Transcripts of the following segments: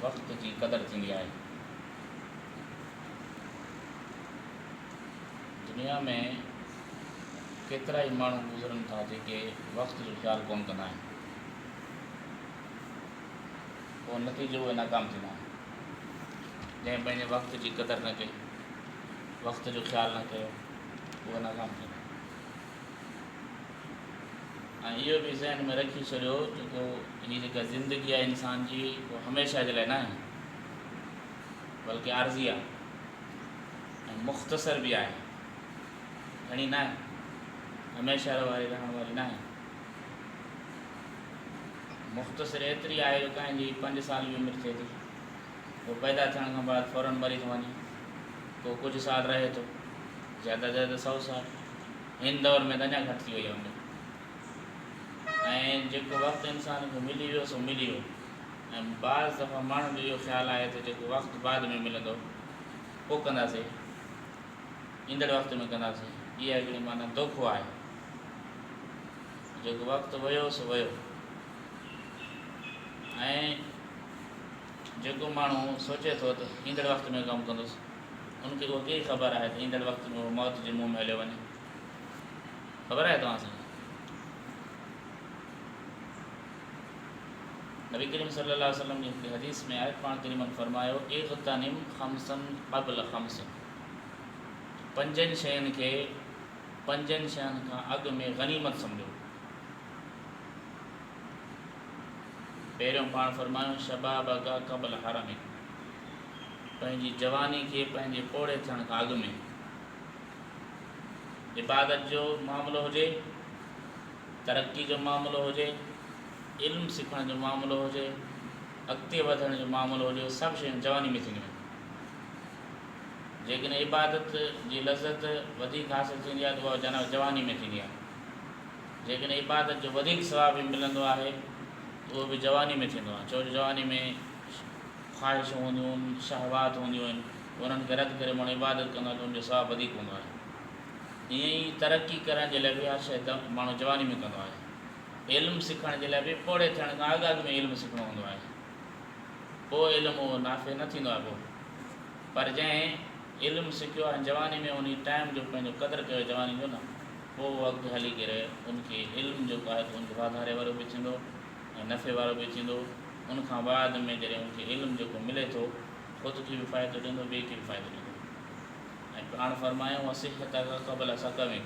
वक़्त जी क़दर थींदी आहे। दुनिया में केतिरा ई माण्हू गुज़रनि था जेके वक़्त जो ख़्यालु कोन कंदा आहिनि, पोइ नतीजो उहे नाकाम थींदा आहिनि। जंहिं पंहिंजे वक़्त जी क़दर न कई, वक़्त जो ख़्यालु न कयो, उहो नाकाम थींदा। ऐं इहो बि ज़हन में रखी छॾियो जेको हीअ जेका ज़िंदगी आहे इंसान जी, उहा हमेशह जे लाइ न आहे, बल्कि आर्ज़ी आहे ऐं मुख़्तसर बि आहे, घणी न आहे, हमेशह वारी रहण वारी न आहे। मुख़्तसर एतिरी आहे जो कंहिंजी 5 साल जी उमिरि थिए थी, वो पैदा थियण खां बाद फ़ौरन मरी थो वञे, को कुझु साल रहे थो, ज़्यादा ज़्यादा 100 साल। हिन दौर में त अञा घटि थी वई आहे उमिरि। ऐं जेको वक़्तु इंसान खे मिली वियो सो मिली वियो। ऐं बाज़ दफ़ा माण्हुनि जो इहो ख़्यालु आहे त जेको वक़्तु बाद में मिलंदो पोइ कंदासीं, ईंदड़ वक़्त में कंदासीं। इहा हिकिड़ी माना धोखो आहे। जेको वक़्तु वियो सो वियो। ऐं जेको माण्हू सोचे थो त ईंदड़ वक़्त में कमु कंदुसि, उनखे उहा कहिड़ी ख़बर आहे त ईंदड़ वक़्त में उहो मौत जे मुंहं में हलियो वञे? ख़बर आहे तव्हांखे? नबी करीम सल्लल्लाहु अलैहि वसल्लम जी हिकिड़ी हदीस में आहे, पाण करीमन फरमायो, इग़्तनिम ख़म्सन क़ब्ल ख़म्सिन। 5 शयुनि खे 5 शयुनि खां अॻु में गनीमत सम्झो। पहिरियों पाण फरमायो, शबाबक क़ब्ल हरमिक, पंहिंजी जवानी खे पंहिंजे पोड़े थियण खां अॻु में। इबादत जो मामिलो हुजे, तरक़ी जो मामिलो हुजे, इल्मु सिखण जो मामिलो हुजे, अॻिते वधण जो मामिलो हुजे, सभु शयूं जवानी में थींदियूं आहिनि। जेकॾहिं इबादत जी लज़त वधीक हासिलु थींदी आहे त उहा जवानी में थींदी आहे। जेकॾहिं इबादत जो वधीक सवाब बि मिलंदो आहे उहो बि जवानी में थींदो आहे। छो जो जवानी में ख़्वाहिशूं हूंदियूं आहिनि, शहवात हूंदियूं आहिनि, उन्हनि खे रद्द करे माण्हू इबादत कंदो आहे त उनजो सवाबु वधीक हूंदो आहे। ईअं ई तरक़ी करण जे लाइ बि इहा शइ माण्हू जवानी में कंदो आहे। इल्मु सिखण जे लाइ बि पोड़े थियण खां अॻु में इल्मु सिखणो हूंदो आहे। पोइ इल्मु उहो नाफ़े न थींदो आहे। पर जंहिं इल्मु सिखियो आहे जवानी में, उन टाइम जो पंहिंजो क़दुरु कयो जवानी जो न, पोइ उहो अॻिते हली करे उनखे इल्मु जेको आहे त उनखे वाधारे वारो बि थींदो ऐं नफ़े वारो बि थींदो। उनखां बाद में जॾहिं उनखे इल्मु जेको मिले थो, ख़ुदि खे बि फ़ाइदो ॾींदो, ॿिए खे बि फ़ाइदो ॾींदो। ऐं पाण फरमायूं, सिहत क़ब्ल सकमिक,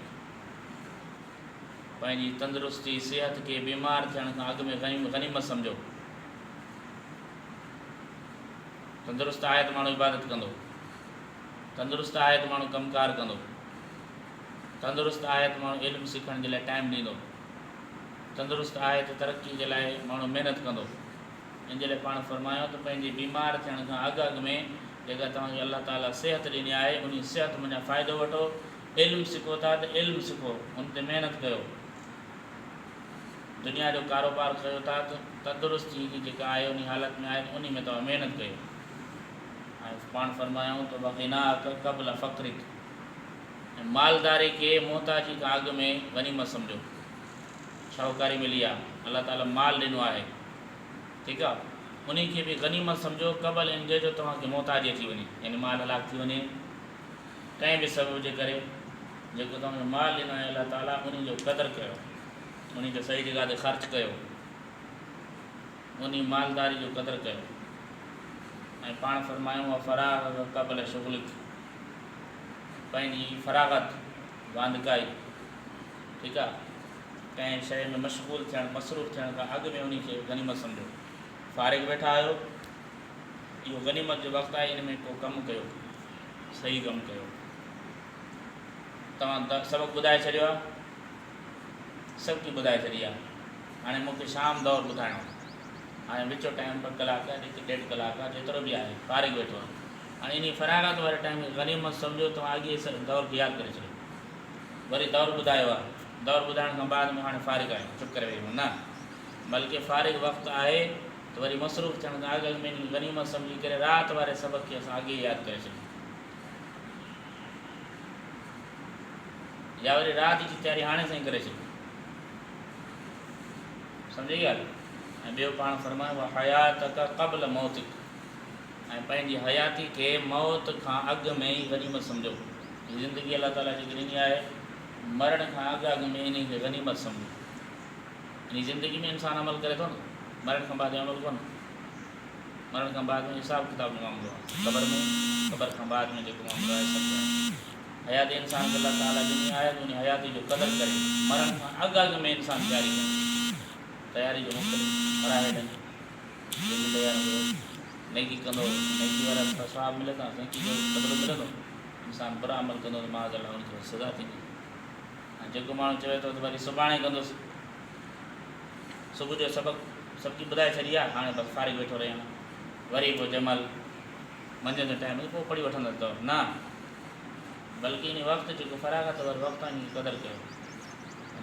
पंहिंजी तंदुरुस्ती सिहत खे बीमार थियण खां अॻु में गनीमत सम्झो। तंदुरुस्त आहे त माण्हू इबादत कंदो, तंदुरुस्त आहे त माण्हू कमकार कंदो, तंदुरुस्त आहे त माण्हू इल्मु सिखण जे लाइ टाइम ॾींदो, तंदुरुस्त आहे त तरक़ी जे लाइ माण्हू महिनत कंदो। इन जे लाइ पाण फरमायो त पंहिंजे बीमार थियण खां अॻु में जेका तव्हांखे अलाह ताला सिहत ॾिनी आहे, उन सिहत मुंहिंजा फ़ाइदो वठो। इल्मु सिखो था त इल्मु सिखो, उन ते महिनत कयो। दुनिया जो कारोबार कयो था त तंदुरुस्ती जेका आहे उन हालत में आहे, उन में तव्हां महिनत कयो। ऐं पाण फरमायूं त वग़िना क़ब्ल फ़क़्रिक, ऐं मालदारी खे मोहताजी खां अॻु में गनीमत सम्झो। शाहूकारी मिली आहे, अलाह ताला माल ॾिनो आहे, ठीकु आहे, उन खे बि गनीमत सम्झो। क़बल इन जो तव्हांखे मोहताजी अची वञे, यानी माल हलाक थी वञे कंहिं बि सबब जे करे। जेको तव्हांखे माल ॾिनो आहे अलाह ताला, उन जो क़दुरु कयो, उन जो सही जॻह ते ख़र्चु कयो, उन मालदारी जो क़दुरु कयो। ऐं पाण फरमायूं फ़राग़ क़ब्ल शुग़लिक, पंहिंजी फ़राग़त वांदकाई, ठीकु आहे, कंहिं शइ में मशग़ूल थियणु, मसरूफ़ थियण खां अॻु में उन खे गनीमत सम्झो। फ़ारिग़ वेठा आहियो, इहो गनीमत जो वक़्तु आहे, इन में को कमु कयो, सही कमु कयो। तव्हां सबक़ु ॿुधाए छॾियो आहे, सभु की ॿुधाए छॾी आहे, हाणे मूंखे शाम दौरु ॿुधाइणो आहे। हाणे विचो टाइम 2 कलाक 1.5 कलाक जेतिरो बि आहे फ़ारिग़ वेठो आहे। हाणे इन फ़राग़त वारे टाइम खे गनीमत सम्झो। तव्हां अॻे दौर खे यादि करे छॾियो, वरी दौरु ॿुधायो आहे, दौरु ॿुधाइण खां बाद में हाणे फ़ारिग़ आहियूं, चुप करे वेही न, बल्कि फ़ारिग़ वक़्तु आहे त वरी मसरूफ़ थियण खां अॻु में गनीमत सम्झी करे राति वारे सबक़ खे असां अॻे यादि करे छॾियूं, या वरी राति जी तयारी हाणे सां ई करे छॾियूं। सम्झी ॻाल्हि? ऐं ॿियो पाण फरमायो हयात क़ब्ल मौतिक, ऐं पंहिंजी हयाती खे मौत खां अॻु में ई गनीमत सम्झो। ज़िंदगी अलाह ताला जेकी ॾिनी आहे मरण खां अॻु में इन खे गनीमत सम्झो। इन ज़िंदगी में इंसानु अमल करे थो न, मरण खां बाद अमल कोन। मरण खां बाद में हिसाब किताब जो मामिलो आहे, क़बर खां बाद में जेको मामिलो आहे सभु हयाती इंसान खे अलाह ताला ॾिनी आहे त उन हयाती जो क़दुरु करे मरण खां अॻु में इंसानु तयारी जो मुख़्तलिफ़ मराहिल आहिनि। जेकी तयारी कयो नेकी कंदो नेकी वारा सवाब मिले था, नेकी जो बदिलो मिलंदो। इंसानु बुरा अमल कंदो त मां अलाह हुनखे सज़ा थींदी। ऐं जेको माण्हू चवे थो त वरी सुभाणे कंदुसि, सुबुह जो सबक़ु सब्जी ॿुधाए छॾी आहे, हाणे बसि फारिग वेठो रहियां, वरी पोइ जंहिं महिल मंझंदि जो टाइम पोइ पढ़ी वठंदसि त न, बल्कि इन वक़्तु जेको फ़राग़ आहे त वरी वक़्तु इन क़दुरु कयो।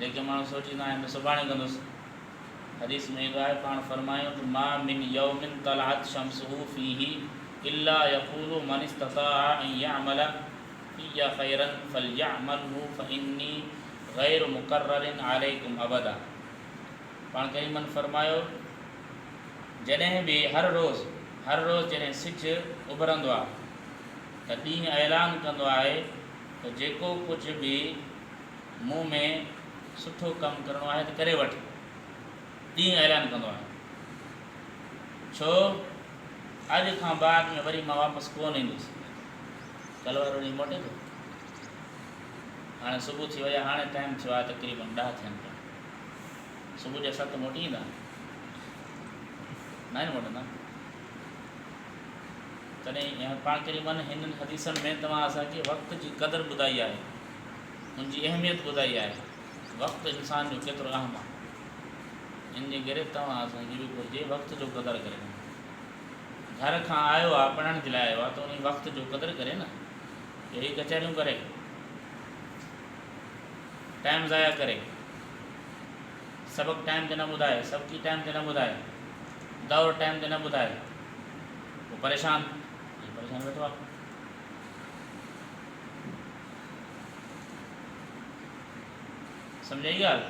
जेके माण्हू सोचींदा आहिनि त सुभाणे कंदुसि, हदीस में ईंदो आहे पाण फरमायूं त मा मिन यौमिन तलअत शम्सुहु फीही इल्ला यक़ूलु मन इस्तताअ अन यअमल फ़िय्या ख़ैरन फलयअमलहु फ़इन्नी ग़ैरु मुक़र्ररिन अलैकुम अबदा। पाण करीमन फरमायो जॾहिं बि हर रोज़ जॾहिं सिजु उभरंदो आहे त ॾींहुं ऐलान कंदो आहे त जेको कुझु बि मूं में सुठो कमु करिणो आहे त करे वठि। ॾींहुं ऐलान कंदो आहे, छो अॼु खां बाद में वरी मां वापसि कोन ईंदुसि। कल्ह वारो ॾींहुं मोटे थो, हाणे सुबुह थी वई आहे, हाणे टाइम थियो आहे तक़रीबन 10 थियनि पिया, सुबुह जो 7 मोटी ईंदा न मोटंदा। तॾहिं पाण करीबन हिननि हदीसनि में तव्हां असांखे वक़्त जी क़दुरु ॿुधाई आहे, हुनजी अहमियत ॿुधाई आहे। वक़्तु इंसान जो केतिरो अहम आहे, इन जे करे तव्हां असांखे बि घुरिजे वक़्त जो क़दुरु करे। घर खां आयो आहे पढ़ण जे लाइ आयो आहे त उन वक़्त जो क़दुरु करे न। अहिड़ी कचहरियूं करे, टाइम ज़ाया करे, सबक़ु टाइम ते न ॿुधाए, सबक़ी टाइम ते न ॿुधाए, दौर टाइम ते न ॿुधाए, पोइ परेशान वेठो आहे। सम्झाई ॻाल्हि?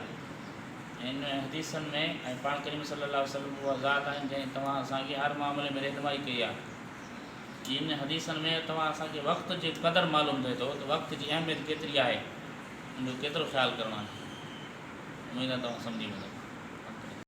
इन हदीसनि में ऐं पाण करीम सल्लल्लाहु अलैहि वसल्लम उहा ज़ात आहिनि जंहिं तव्हां असांखे हर मामले में रहनुमाई कई आहे। इन हदीसनि में तव्हां असांखे वक़्त जी क़दुरु मालूम थिए थो त वक़्त जी अहमियत केतिरी आहे, उनजो केतिरो ख़्यालु करिणो आहे। उमेद आहे तव्हां सम्झी वेंदव।